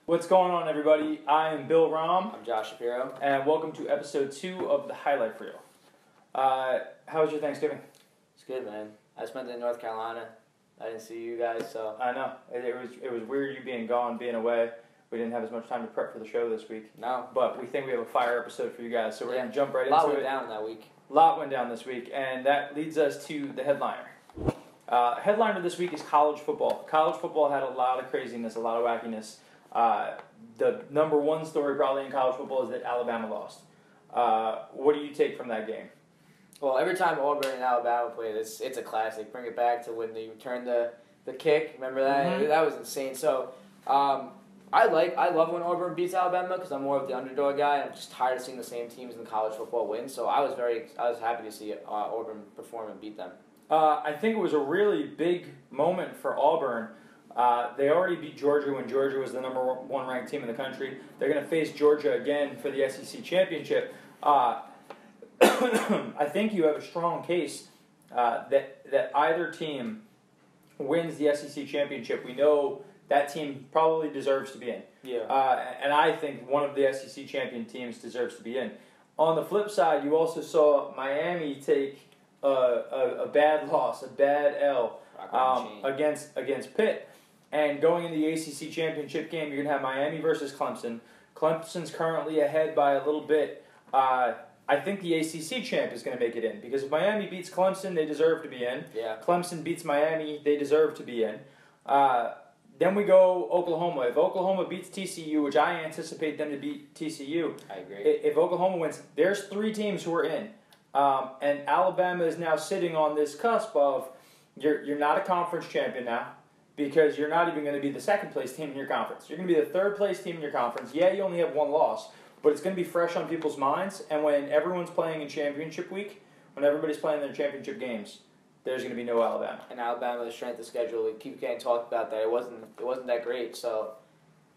What's going on, everybody? I am Bill Rom. I'm Josh Shapiro. And welcome to episode 2 of the Highlife Reel. How was your Thanksgiving? It's good, man. I spent it in North Carolina. I didn't see you guys, so... I know. It was weird you being gone, being away. We didn't have as much time to prep for the show this week. No. But we think we have a fire episode for you guys, so we're going to jump right into it. A lot went down that week. A lot went down this week, and that leads us to the headliner. Headliner this week is college football. College football had a lot of craziness, a lot of wackiness. The number one story probably in college football is that Alabama lost. What do you take from that game? Well, every time Auburn and Alabama played, it's a classic. Bring it back to when they returned the kick. Remember that? Mm-hmm. That was insane. So, I love when Auburn beats Alabama because I'm more of the underdog guy. And I'm just tired of seeing the same teams in college football win. So I was happy to see Auburn perform and beat them. I think it was a really big moment for Auburn. They already beat Georgia when Georgia was the number one ranked team in the country. They're going to face Georgia again for the SEC championship. I think you have a strong case that either team wins the SEC championship. We know that team probably deserves to be in. Yeah. And I think one of the SEC champion teams deserves to be in. On the flip side, you also saw Miami take a bad loss, a bad L against Pitt. And going in the ACC championship game, you're going to have Miami versus Clemson. Clemson's currently ahead by a little bit. I think the ACC champ is going to make it in. Because if Miami beats Clemson, they deserve to be in. Yeah. Clemson beats Miami, they deserve to be in. Then we go Oklahoma. If Oklahoma beats TCU, which I anticipate them to beat TCU. I agree. If Oklahoma wins, there's 3 teams who are in. And Alabama is now sitting on this cusp of, you're not a conference champion now. Because you're not even going to be the second-place team in your conference. You're going to be the third-place team in your conference. Yeah, you only have 1 loss, but it's going to be fresh on people's minds. And when everyone's playing in championship week, when everybody's playing their championship games, there's going to be no Alabama. And Alabama, the strength of schedule, we keep getting talked about that. It wasn't that great. So,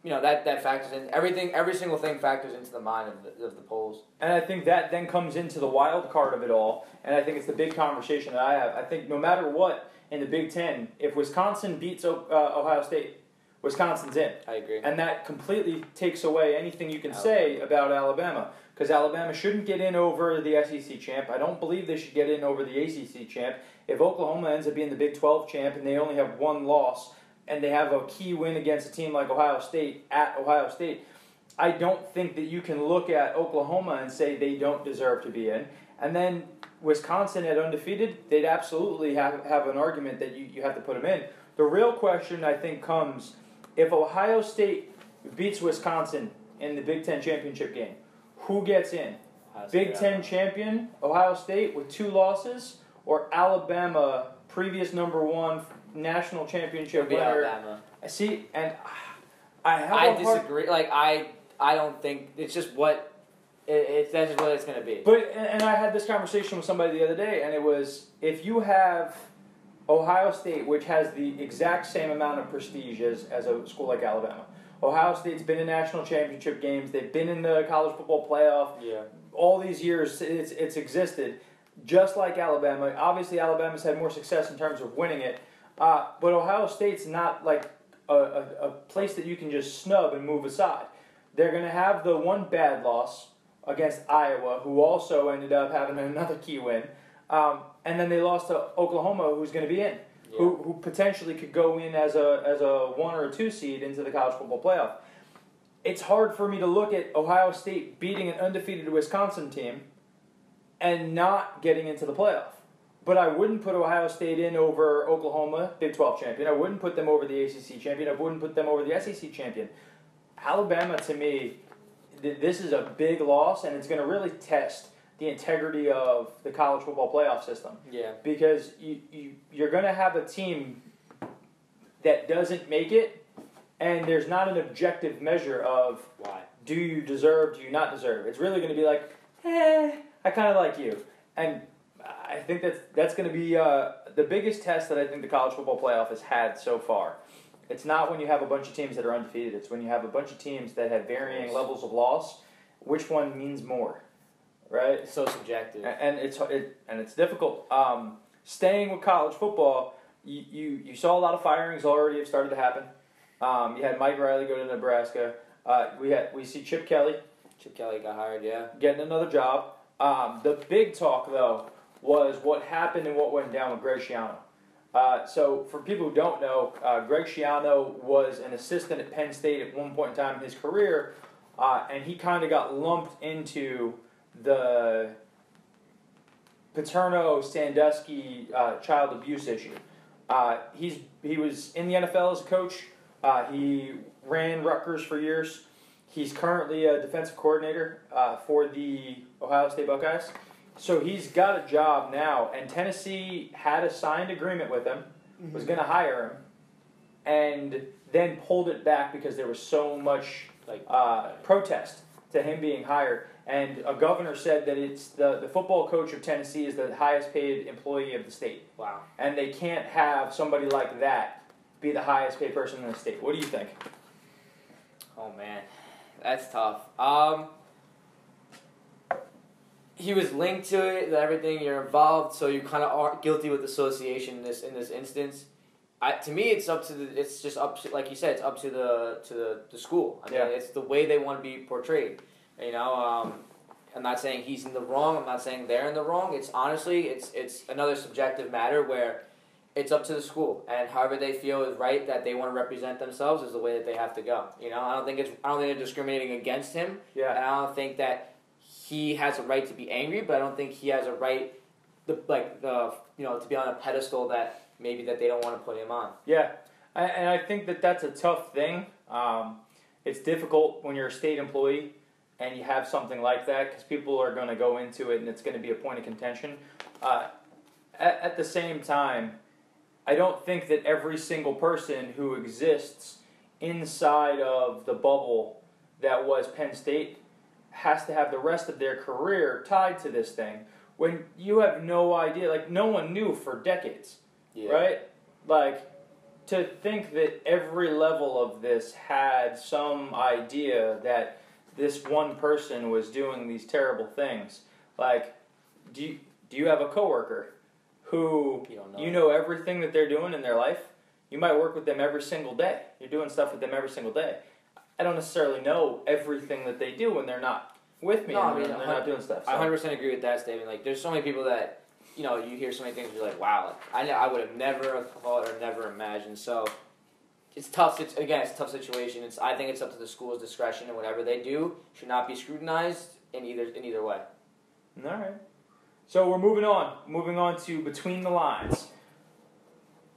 that factors in. Every single thing factors into the mind of the polls. And I think that then comes into the wild card of it all. And I think it's the big conversation that I have. I think no matter what, in the Big Ten, if Wisconsin beats Ohio State, Wisconsin's in. I agree. And that completely takes away anything you can say about Alabama. Because Alabama shouldn't get in over the SEC champ. I don't believe they should get in over the ACC champ. If Oklahoma ends up being the Big 12 champ and they only have 1 loss and they have a key win against a team like Ohio State at Ohio State, I don't think that you can look at Oklahoma and say they don't deserve to be in. And then Wisconsin at undefeated, they'd absolutely have an argument that you have to put them in. The real question, I think, comes if Ohio State beats Wisconsin in the Big Ten championship game, who gets in? Big Ten champion, Ohio State with 2 losses, or Alabama, previous number 1 national championship winner? Alabama. See, and I disagree. I don't think it's just what. That's just what it's going to be. But and I had this conversation with somebody the other day, and it was, if you have Ohio State, which has the exact same amount of prestige as a school like Alabama. Ohio State's been in national championship games. They've been in the college football playoff. Yeah. All these years, it's existed. Just like Alabama. Obviously, Alabama's had more success in terms of winning it. But Ohio State's not like a place that you can just snub and move aside. They're going to have the 1 bad loss against Iowa, who also ended up having another key win. And then they lost to Oklahoma, who's going to be in, who potentially could go in as a 1 or a 2 seed into the college football playoff. It's hard for me to look at Ohio State beating an undefeated Wisconsin team and not getting into the playoff. But I wouldn't put Ohio State in over Oklahoma, Big 12 champion. I wouldn't put them over the ACC champion. I wouldn't put them over the SEC champion. Alabama, to me, this is a big loss, and it's going to really test the integrity of the college football playoff system. Yeah. Because you're going to have a team that doesn't make it, and there's not an objective measure of why. Do you deserve, do you not deserve. It's really going to be like, I kind of like you. And I think that's going to be the biggest test that I think the college football playoff has had so far. It's not when you have a bunch of teams that are undefeated. It's when you have a bunch of teams that have varying levels of loss. Which one means more, right? It's so subjective, and it's difficult. Staying with college football, you saw a lot of firings already have started to happen. You had Mike Riley go to Nebraska. We see Chip Kelly. Chip Kelly got hired, yeah. Getting another job. The big talk, though, was what happened and what went down with Greg Schiano. So, for people who don't know, Greg Schiano was an assistant at Penn State at one point in time in his career, and he kind of got lumped into the Paterno-Sandusky child abuse issue. He was in the NFL as a coach. He ran Rutgers for years. He's currently a defensive coordinator for the Ohio State Buckeyes. So he's got a job now, and Tennessee had a signed agreement with him, was going to hire him, and then pulled it back because there was so much protest to him being hired. And a governor said that it's the football coach of Tennessee is the highest paid employee of the state. Wow. And they can't have somebody like that be the highest paid person in the state. What do you think? Oh, man. That's tough. He was linked to it, everything, you're involved, so you kind of are guilty with association in this instance. To me, it's up to like you said, it's up to the school. I mean, it's the way they want to be portrayed. You know, I'm not saying he's in the wrong. I'm not saying they're in the wrong. It's honestly, it's another subjective matter where it's up to the school, and however they feel is right that they want to represent themselves is the way that they have to go. You know, I don't think they're discriminating against him. Yeah. And I don't think that he has a right to be angry, but I don't think he has a right to be on a pedestal that maybe that they don't want to put him on. Yeah, and I think that's a tough thing. It's difficult when you're a state employee and you have something like that because people are going to go into it and it's going to be a point of contention. At the same time, I don't think that every single person who exists inside of the bubble that was Penn State has to have the rest of their career tied to this thing when you have no idea. Like, no one knew for decades, right? Like, to think that every level of this had some idea that this one person was doing these terrible things. Like, do you have a coworker who you know everything that they're doing in their life? You might work with them every single day. You're doing stuff with them every single day. I don't necessarily know everything that they do when they're not with me and they're not doing stuff. So. I 100% agree with that statement. Like, there's so many people that, you know, you hear so many things and you're like, wow, I would have never thought or never imagined. So it's tough. It's a tough situation. I think it's up to the school's discretion, and whatever they do should not be scrutinized in either way. All right. So we're moving on. Moving on to Between the Lines.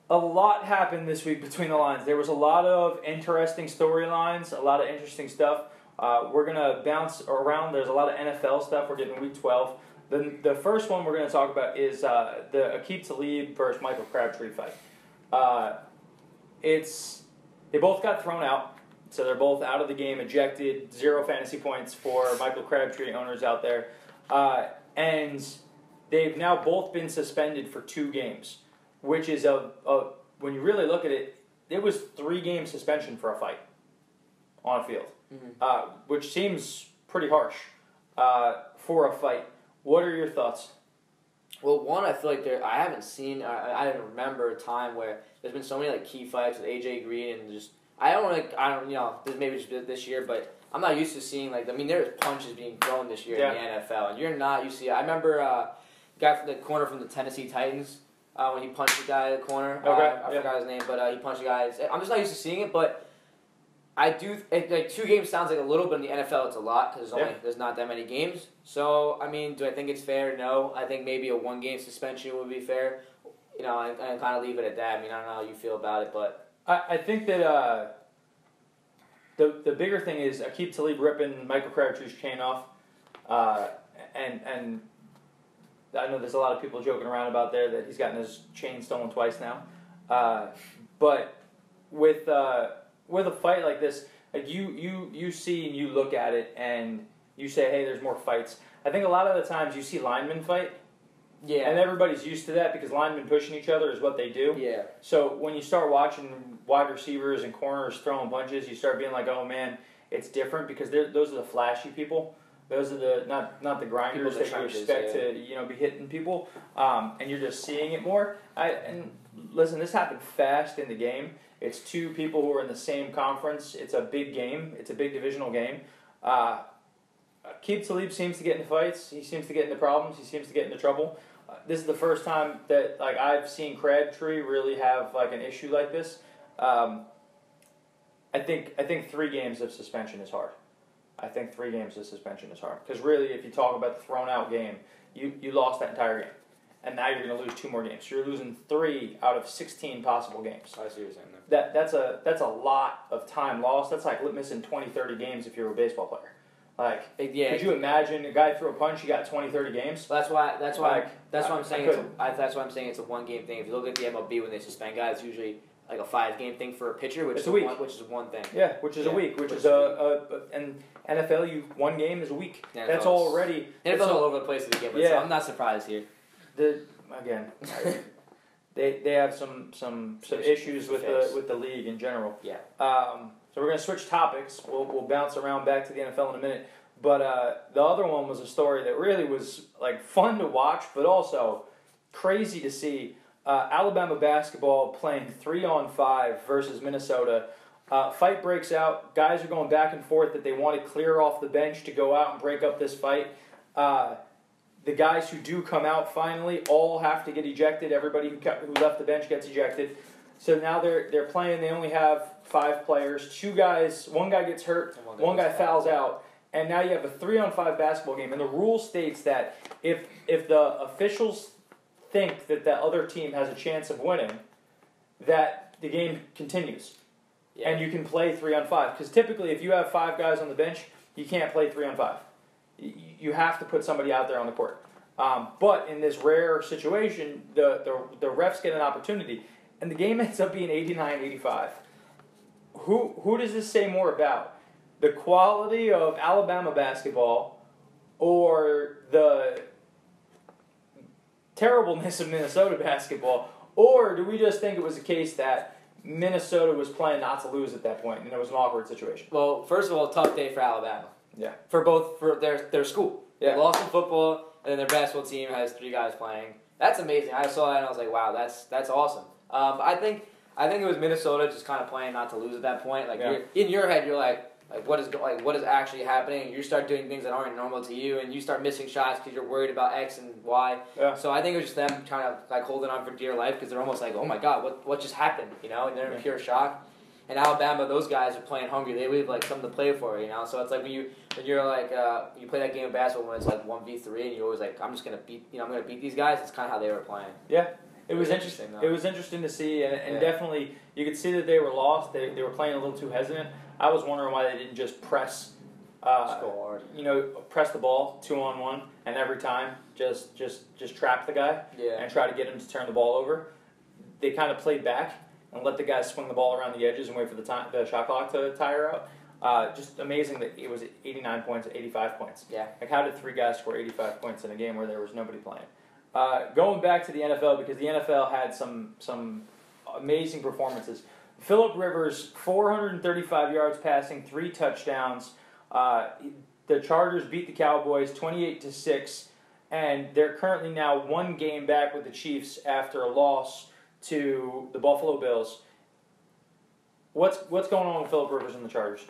A lot happened this week between the lines. There was a lot of interesting storylines, a lot of interesting stuff. We're going to bounce around. There's a lot of NFL stuff. We're getting Week 12. The first one we're going to talk about is the Aqib Talib versus Michael Crabtree fight. They both got thrown out, so they're both out of the game, ejected, 0 fantasy points for Michael Crabtree owners out there. And they've now both been suspended for 2 games. Which is when you really look at it, it was 3-game suspension for a fight on a field, which seems pretty harsh for a fight. What are your thoughts? Well, one, I feel like I haven't seen. I don't remember a time where there's been so many like key fights with AJ Green and just I don't you know maybe just this year, but I'm not used to seeing there's punches being thrown this year in the NFL, and you're not used to. I remember guy from the corner from the Tennessee Titans. When he punched the guy in the corner. I forgot his name, but he punched the guy. I'm just not used to seeing it, but I do. 2 games sounds like a little, but in the NFL it's a lot because there's not that many games. So, I mean, do I think it's fair? No. I think maybe a 1-game suspension would be fair. You know, and kind of leave it at that. I mean, I don't know how you feel about it, but I think that the bigger thing is Aqib Talib ripping Michael Crabtree's chain off, and I know there's a lot of people joking around about there that he's gotten his chain stolen twice now. But with a fight like this, like you see and you look at it and you say, hey, there's more fights. I think a lot of the times you see linemen fight. Yeah. And everybody's used to that because linemen pushing each other is what they do. Yeah. So when you start watching wide receivers and corners throwing punches, you start being like, oh man, it's different because those are the flashy people. Those are the not the grinders that you expect to be hitting people, and you're just seeing it more. And Listen, this happened fast in the game. It's two people who are in the same conference. It's a big game. It's a big divisional game. Talib seems to get into fights. He seems to get into problems. He seems to get into trouble. This is the first time that I've seen Crabtree really have an issue like this. I think 3 games of suspension is hard. I think 3 games of suspension is hard because really, if you talk about the thrown out game, you lost that entire game, and now you're going to lose 2 more games. So you're losing 3 out of 16 possible games. I see what you're saying there. That's a lot of time lost. That's like missing 20, 30 games if you're a baseball player. Could you imagine a guy threw a punch, he got 20, 30 games? That's why I'm saying it's a 1-game thing. If you look at the MLB when they suspend guys, it's usually like a 5-game thing for a pitcher, which is one thing. Yeah, which is a week, which is and NFL 1 game is a week. Yeah, that's already NFL's all over the place to begin with. So I'm not surprised here. They have some issues with the league in general. Yeah. So we're going to switch topics. We'll bounce around back to the NFL in a minute. But the other one was a story that really was fun to watch, but also crazy to see. Alabama basketball playing 3-on-5 versus Minnesota. Fight breaks out. Guys are going back and forth that they want to clear off the bench to go out and break up this fight. The guys who do come out finally all have to get ejected. Everybody who left the bench gets ejected. So now they're playing. They only have 5 players. 2 guys. One guy gets hurt. One guy fouls out. And now you have a 3-on-5 basketball game. And the rule states that if the officials think that the other team has a chance of winning, that the game continues. Yeah. And you can play 3-on-5. Because typically if you have 5 guys on the bench, you can't play 3-on-5. You have to put somebody out there on the court. But in this rare situation, the refs get an opportunity. And the game ends up being 89-85. Who does this say more about? The quality of Alabama basketball or the terribleness of Minnesota basketball? Or do we just think it was a case that Minnesota was playing not to lose at that point and it was an awkward situation? Well, first of all, tough day for Alabama. Yeah. For their school. Yeah. They lost in football, and then their basketball team has 3 guys playing. That's amazing. I saw that and I was like, wow, that's awesome. I think it was Minnesota just kind of playing not to lose at that point. In your head, you're like what is actually happening? You start doing things that aren't normal to you, and you start missing shots because you're worried about X and Y. Yeah. So I think it was just them trying to holding on for dear life because they're almost like, oh my God, what just happened? And they're in pure shock. And Alabama, those guys are playing hungry. They leave something to play for, So it's like when you play that game of basketball when it's 1v3 and you're always like, I'm just gonna beat I'm gonna beat these guys. It's kind of how they were playing. Yeah. It was interesting. It was interesting to see, and definitely you could see that they were lost. They were playing a little too hesitant. I was wondering why they didn't just press, go hard. Press the ball 2-on-1, and every time just trap the guy and try to get him to turn the ball over. They kind of played back and let the guys swing the ball around the edges and wait for the shot clock to tire out. Just amazing that it was 89 points, 85 points. Yeah. How did 3 guys score 85 points in a game where there was nobody playing? Going back to the NFL, because the NFL had some amazing performances. Phillip Rivers, 435 yards passing, 3 touchdowns. The Chargers beat the Cowboys 28-6, and they're currently now 1 game back with the Chiefs after a loss to the Buffalo Bills. What's going on with Phillip Rivers and the Chargers?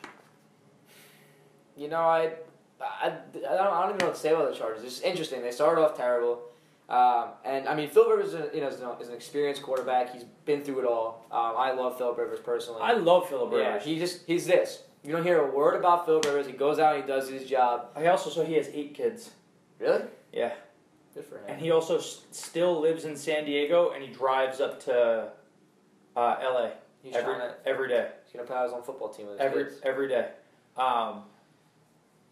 I don't even know what to say about the Chargers. It's interesting. They started off terrible. Phillip Rivers is an experienced quarterback. He's been through it all. I love Phillip Rivers personally. I love Phillip Rivers. Yeah, he's this. You don't hear a word about Phillip Rivers. He goes out and he does his job. I also saw he has 8 kids. Really? Yeah. Good for him. And he also still lives in San Diego, and he drives up to L.A. every day. He's going to play on his own football team with his kids. Every day.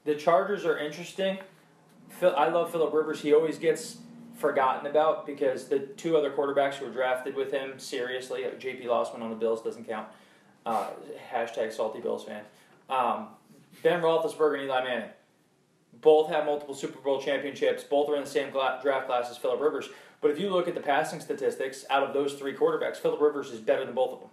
The Chargers are interesting. I love Phillip Rivers. He always gets forgotten about because the 2 other quarterbacks who were drafted with him, seriously, J.P. Lossman on the Bills doesn't count. Hashtag salty Bills fan. Ben Roethlisberger and Eli Manning. Both have multiple Super Bowl championships. Both are in the same draft class as Phillip Rivers. But if you look at the passing statistics, out of those 3 quarterbacks, Phillip Rivers is better than both of them.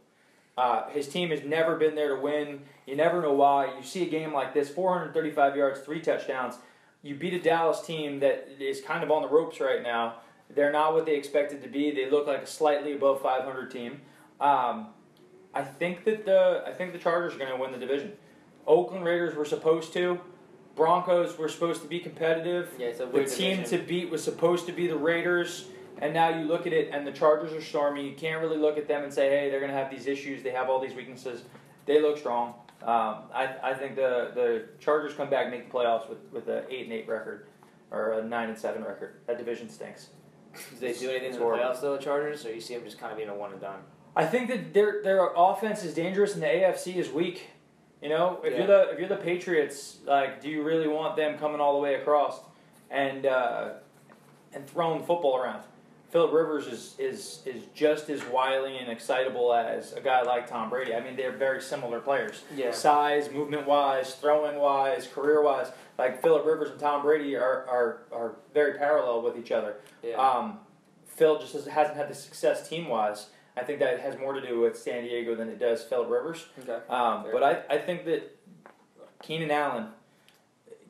His team has never been there to win. You never know why. You see a game like this, 435 yards, 3 touchdowns. You beat a Dallas team that is kind of on the ropes right now, They're not what they expected to be. They look like a slightly above 500 team. I think the Chargers are going to win the division. Oakland Raiders were supposed to. Broncos were supposed to be competitive. Yeah, it's a the weird team division. to beat was supposed to be the Raiders. And now you look at it, and the Chargers are stormy. You can't really look at them and say, hey, they're going to have these issues. They have all these weaknesses. They look strong. I think the Chargers come back and make the playoffs with an 8-8 record or a 9-7 record. That division stinks. Do they do anything in the playoffs, though, the Chargers, or you see them just kind of being a one and done? I think that their offense is dangerous and the AFC is weak. You know, if you're the Patriots, like, do you really want them coming all the way across and throwing the football around? Phillip Rivers is just as wily and excitable as a guy like Tom Brady. I mean, they're very similar players. Yeah. Size, movement-wise, throwing-wise, career-wise. Like, Phillip Rivers and Tom Brady are very parallel with each other. Yeah. Phil just hasn't had the success team-wise. I think that has more to do with San Diego than it does Phillip Rivers. Okay. But I think that Keenan Allen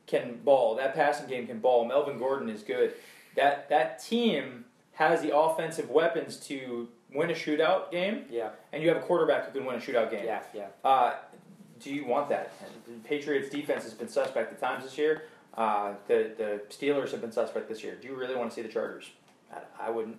can ball. That passing game can ball. Melvin Gordon is good. That team has the offensive weapons to win a shootout game. Yeah. And you have a quarterback who can win a shootout game. Yeah. Do you want that? The Patriots' defense has been suspect at times this year. The Steelers have been suspect this year. Do you really want to see the Chargers? I wouldn't.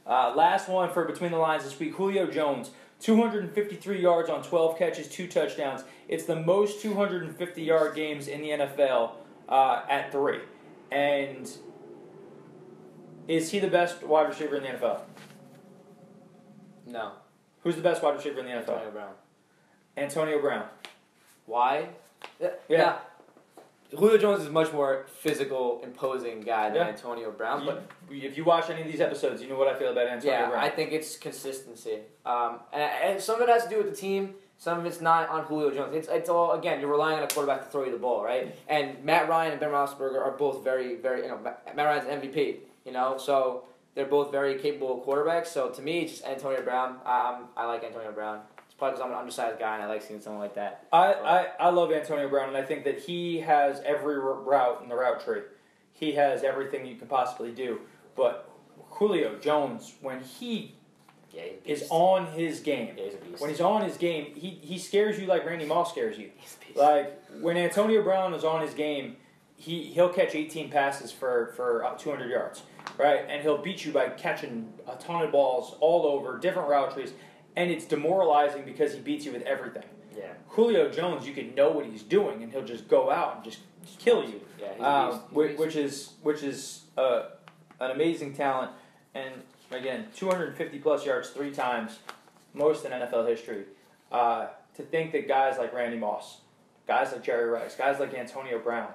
Last one for Between the Lines this week, Julio Jones, 253 yards on 12 catches, 2 touchdowns. It's the most 250-yard games in the NFL at 3. And is he the best wide receiver in the NFL? No. Who's the best wide receiver in the NFL? Antonio Brown. Antonio Brown. Why? Yeah. Now, Julio Jones is a much more physical, imposing guy than Antonio Brown. But if you watch any of these episodes, you know what I feel about Antonio Brown. I think it's consistency. And some of it has to do with the team. Some of it's not on Julio Jones. It's all, again, you're relying on a quarterback to throw you the ball, right? And Matt Ryan and Ben Roethlisberger are both very, very, Matt Ryan's an MVP, so they're both very capable quarterbacks. So to me, it's just Antonio Brown. I like Antonio Brown. It's probably because I'm an undersized guy and I like seeing someone like that. I love Antonio Brown, and I think that he has every route in the route tree. He has everything you can possibly do. But Julio Jones, when he is on his game, he's a beast. When he's on his game, he scares you like Randy Moss scares you. Like, when Antonio Brown is on his game, he'll catch 18 passes for 200 yards, right? And he'll beat you by catching a ton of balls all over, different route trees. And it's demoralizing because he beats you with everything. Yeah. Julio Jones, you can know what he's doing, and he'll just go out and just kill you. Yeah, he's a beast. Which is an amazing talent. And again, 250-plus yards 3 times, most in NFL history. To think that guys like Randy Moss, guys like Jerry Rice, guys like Antonio Brown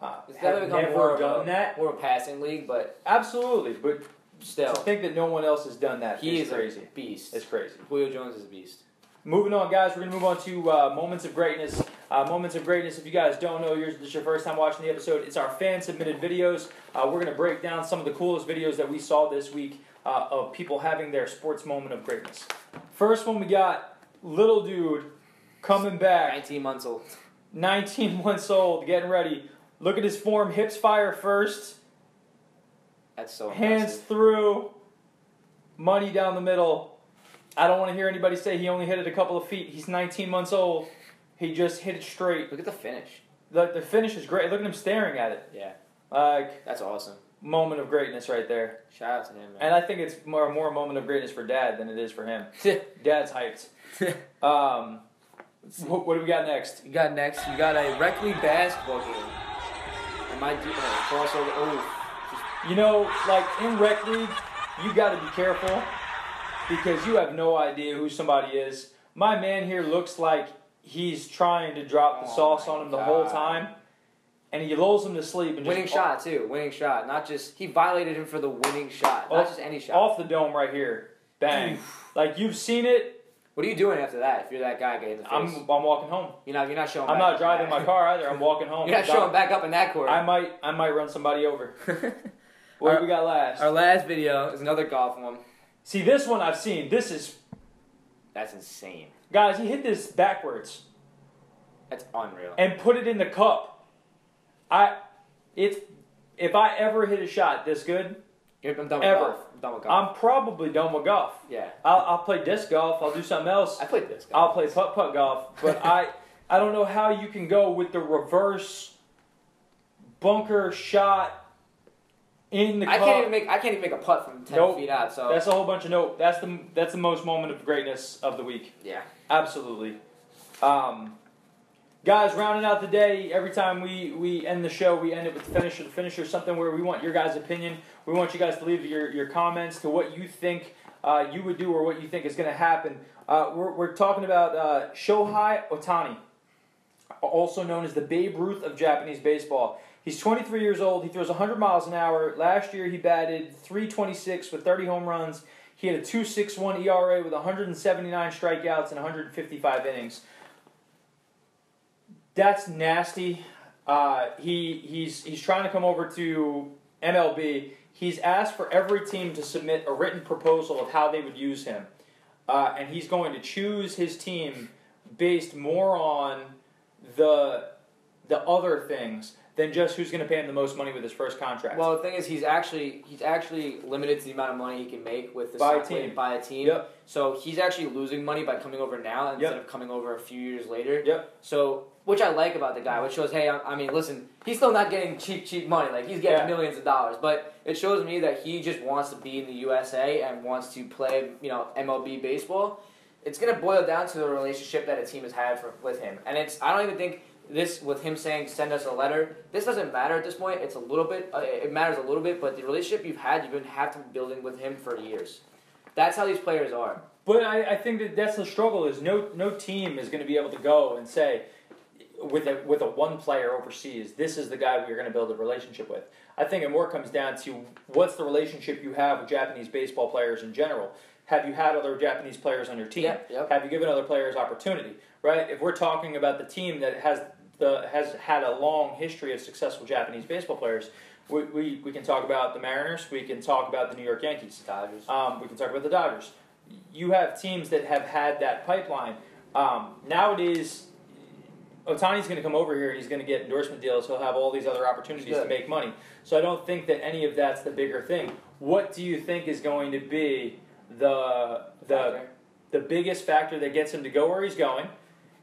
have never done that. More of a passing league, but absolutely, but still, to think that no one else has done that he is crazy. A beast. It's crazy. Julio Jones is a beast. Moving on, guys, we're going to move on to Moments of Greatness. Moments of Greatness, if you guys don't know, this is your first time watching the episode, it's our fan-submitted videos. We're going to break down some of the coolest videos that we saw this week of people having their sports moment of greatness. First one we got, little dude coming back. 19 months old. 19 months old, getting ready. Look at his form, hips fire first. That's so hands impressive. Through, money down the middle. I don't want to hear anybody say he only hit it a couple of feet. He's 19 months old. He just hit it straight. Look at the finish. The finish is great. Look at him staring at it. Yeah. That's awesome. Moment of greatness right there. Shout out to him, man. And I think it's more a moment of greatness for Dad than it is for him. Dad's hyped. What do we got next? We got a rec league basketball game. Am I doing crossover? Like in rec league, you got to be careful because you have no idea who somebody is. My man here looks like he's trying to drop the sauce on him the whole time, and he lulls him to sleep. And winning shot too. Winning shot. Not just he violated him for the winning shot. Not just any shot. Off the dome right here. Bang. Like you've seen it. What are you doing after that? If you're that guy getting the face, I'm walking home. You're not showing. I'm not driving my car either. I'm walking home. You're not showing back up in that court. I might run somebody over. What do we got last? Our last video is another golf one. See, this one I've seen. That's insane. Guys, he hit this backwards. That's unreal. And put it in the cup. If I ever hit a shot this good, I'm done with Ever. golf. I'm done with golf. I'm probably done with golf. Yeah. I'll play disc golf. I'll do something else. I played this. I'll play putt-putt golf. But I don't know how you can go with the reverse bunker shot in the cup. I can't even make a putt from 10 feet out. So that's a whole bunch of nope. That's the most moment of greatness of the week. Yeah. Absolutely. Guys, rounding out the day, every time we end the show, we end it with the finisher. The finisher is something where we want your guys' opinion. We want you guys to leave your comments to what you think you would do or what you think is going to happen. We're talking about Shohei Ohtani, also known as the Babe Ruth of Japanese baseball. He's 23 years old. He throws 100 miles an hour. Last year, he batted .326 with 30 home runs. He had a 2.61 ERA with 179 strikeouts and 155 innings. That's nasty. He's trying to come over to MLB. He's asked for every team to submit a written proposal of how they would use him. And he's going to choose his team based more on the other things than just who's going to pay him the most money with his first contract. Well, the thing is, he's actually limited to the amount of money he can make with the by a team. Yep. So he's actually losing money by coming over now instead of coming over a few years later. Yep. So, which I like about the guy, which shows, hey, I mean, listen, he's still not getting cheap money. Like, he's getting millions of dollars. But it shows me that he just wants to be in the USA and wants to play, MLB baseball. It's going to boil down to the relationship that a team has had with him. And I don't even think this, with him saying, send us a letter, this doesn't matter at this point. It's a little bit, it matters a little bit, but the relationship you've been have to be building with him for years. That's how these players are. But I think that's the struggle is no team is going to be able to go and say, with a one player overseas, this is the guy we're going to build a relationship with. I think it more comes down to what's the relationship you have with Japanese baseball players in general. Have you had other Japanese players on your team? Yep. Have you given other players opportunity? Right? If we're talking about the team that has had a long history of successful Japanese baseball players, we can talk about the Mariners. We can talk about the New York Yankees. Dodgers. We can talk about the Dodgers. You have teams that have had that pipeline. Nowadays, Ohtani's going to come over here and he's going to get endorsement deals. He'll have all these other opportunities to make money. So I don't think that any of that's the bigger thing. What do you think is going to be the biggest factor that gets him to go where he's going?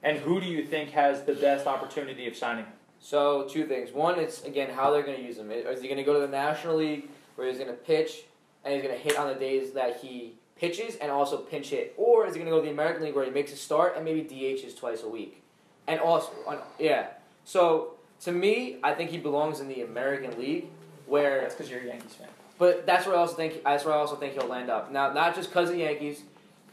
And who do you think has the best opportunity of signing him? So, two things. One, it's, again, how they're going to use him. Is he going to go to the National League where he's going to pitch and he's going to hit on the days that he pitches and also pinch hit? Or is he going to go to the American League where he makes a start and maybe DHs twice a week? And also, So, to me, I think he belongs in the American League where... That's because you're a Yankees fan. But that's where I also think he'll land up. Now, not just because of the Yankees.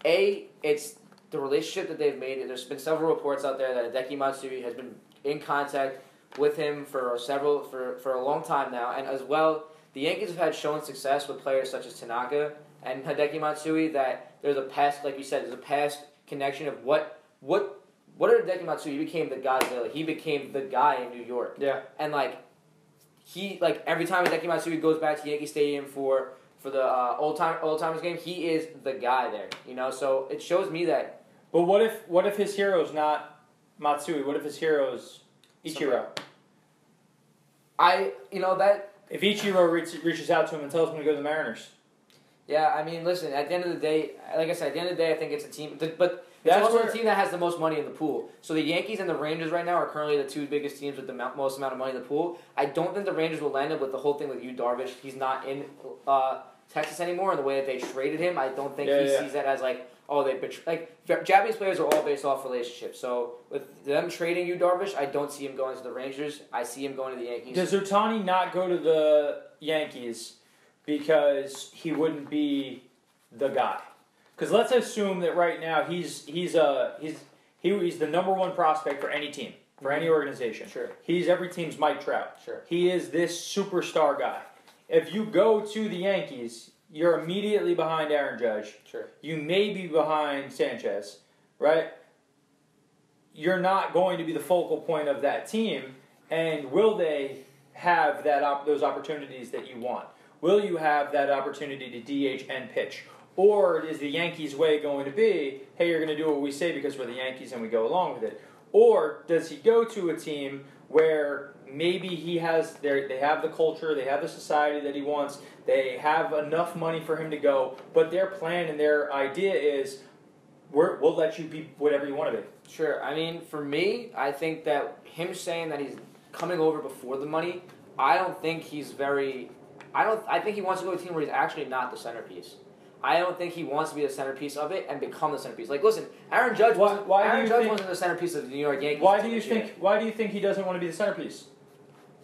It's the relationship that they've made. There's been several reports out there that Hideki Matsui has been in contact with him for a long time now, and as well, the Yankees have had shown success with players such as Tanaka and Hideki Matsui. That there's a past, like you said, there's a past connection of what Hideki Matsui, he became the Godzilla. He became the guy in New York. Yeah, and every time Hideki Matsui goes back to Yankee Stadium for the old timers game, he is the guy there. So it shows me that. But what if his hero's not Matsui? What if his hero's Ichiro? If Ichiro reaches out to him and tells him to go to the Mariners. Yeah, I mean, listen. At the end of the day, like I said, I think it's a team. But it's also the team that has the most money in the pool. So the Yankees and the Rangers right now are currently the two biggest teams with the most amount of money in the pool. I don't think the Rangers will land up with the whole thing with Yu Darvish. He's not in Texas anymore, and the way that they traded him, I don't think he sees that as Japanese players are all based off relationships. So with them trading Yu Darvish, I don't see him going to the Rangers. I see him going to the Yankees. Does Ohtani not go to the Yankees because he wouldn't be the guy? Because let's assume that right now he's the number one prospect for any team, for any organization. Sure. He's every team's Mike Trout. Sure. He is this superstar guy. If you go to the Yankees, you're immediately behind Aaron Judge. Sure. You may be behind Sanchez, right? You're not going to be the focal point of that team, and will they have those opportunities that you want? Will you have that opportunity to DH and pitch? Or is the Yankees' way going to be, hey, you're going to do what we say because we're the Yankees and we go along with it? Or does he go to a team where maybe they have the culture, they have the society that he wants, They have enough money for him to go, but their plan and their idea is, we'll let you be whatever you want to be. Sure. I mean, for me, I think that him saying that he's coming over before the money, I don't think he's very. I think he wants to go to a team where he's actually not the centerpiece. I don't think he wants to be the centerpiece of it and become the centerpiece. Like, listen, Aaron Judge wasn't the centerpiece of the New York Yankees. Why do you think he doesn't want to be the centerpiece?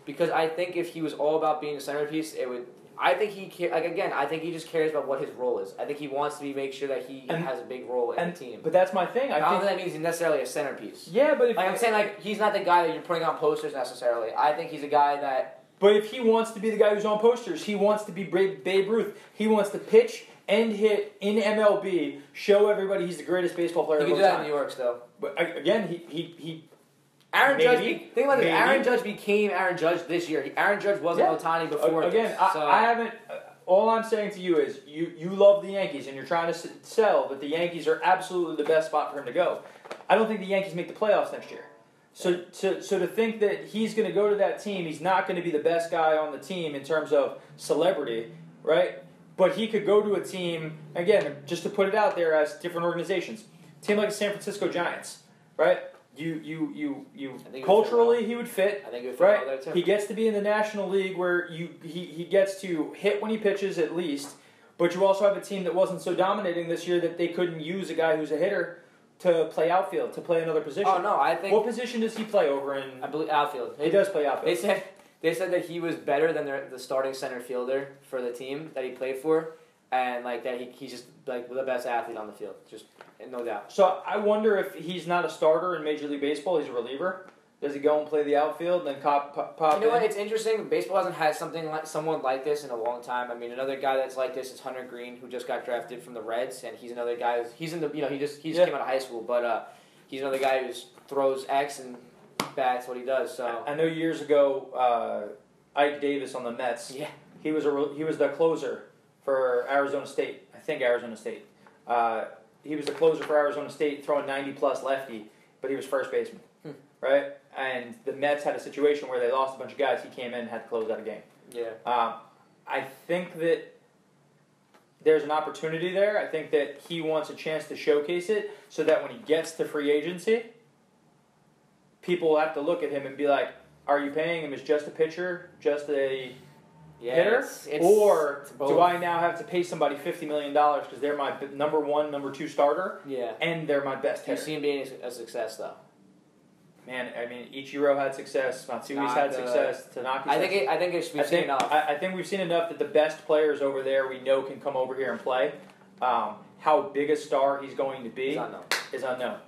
Because I think if he was all about being the centerpiece, it would. I think I think he just cares about what his role is. I think he wants to make sure that he has a big role in the team. But that's my thing. I don't think that means he's necessarily a centerpiece. Yeah, but I'm saying he's not the guy that you're putting on posters necessarily. I think he's a guy that. But if he wants to be the guy who's on posters, he wants to be Babe Ruth. He wants to pitch and hit in MLB, show everybody he's the greatest baseball player of all time. He can do that in New York still. But again, he Aaron Judge. Think about this. Aaron Judge became Aaron Judge this year. Aaron Judge wasn't Ohtani before. Again, I haven't. All I'm saying to you is you love the Yankees and you're trying to sell that the Yankees are absolutely the best spot for him to go. I don't think the Yankees make the playoffs next year. So to think that he's going to go to that team, he's not going to be the best guy on the team in terms of celebrity, right? But he could go to a team, again, just to put it out there as different organizations, a team like the San Francisco Giants, right? You culturally he would fit, I think he would fit right? well there too. He gets to be in the National League where he gets to hit when he pitches at least, but you also have a team that wasn't so dominating this year that they couldn't use a guy who's a hitter to play outfield, to play another position. Oh no, I think. What position does he play over in? I believe outfield. He does play outfield. They said that he was better than the starting center fielder for the team that he played for, and like that he's just like the best athlete on the field, just no doubt. So I wonder if he's not a starter in Major League Baseball, he's a reliever. Does he go and play the outfield and then pop You know in? what? It's interesting. Baseball hasn't had someone like this in a long time. I mean, another guy that's like this is Hunter Green, who just got drafted from the Reds, and he's another guy. He's in the he just came out of high school, but he's another guy who throws X and bats what he does. So I know years ago, Ike Davis on the Mets. Yeah, he was the closer for Arizona State. I think Arizona State. He was the closer for Arizona State, throwing 90+ lefty, but he was first baseman, right? And the Mets had a situation where they lost a bunch of guys. He came in and had to close out a game. Yeah. I think that there's an opportunity there. I think that he wants a chance to showcase it so that when he gets to free agency, people will have to look at him and be like, are you paying him as just a pitcher, just a hitter? Or do I now have to pay somebody $50 million because they're my number one, number two starter? Yeah. And they're my best hitter. You see him being a success, though. Man, I mean, Ichiro had success. Matsui's had success. Tanaki's I think we've seen enough. I think we've seen enough that the best players over there we know can come over here and play. How big a star he's going to be is unknown.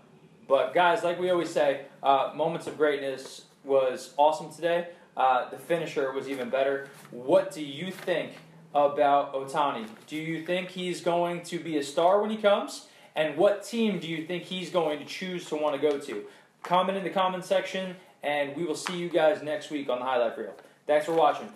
But, guys, like we always say, Moments of Greatness was awesome today. The finisher was even better. What do you think about Ohtani? Do you think he's going to be a star when he comes? And what team do you think he's going to choose to want to go to? Comment in the comment section, and we will see you guys next week on the Highlife Reel. Thanks for watching.